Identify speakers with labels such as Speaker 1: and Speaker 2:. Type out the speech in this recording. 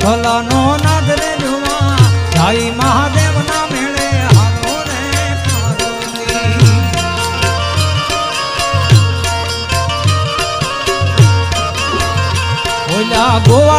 Speaker 1: ભલાનો નાદ રે જુમા ભાઈ મહાદેવ ના મેળે હાલો રે પાર્વતી ઓલા ગોવા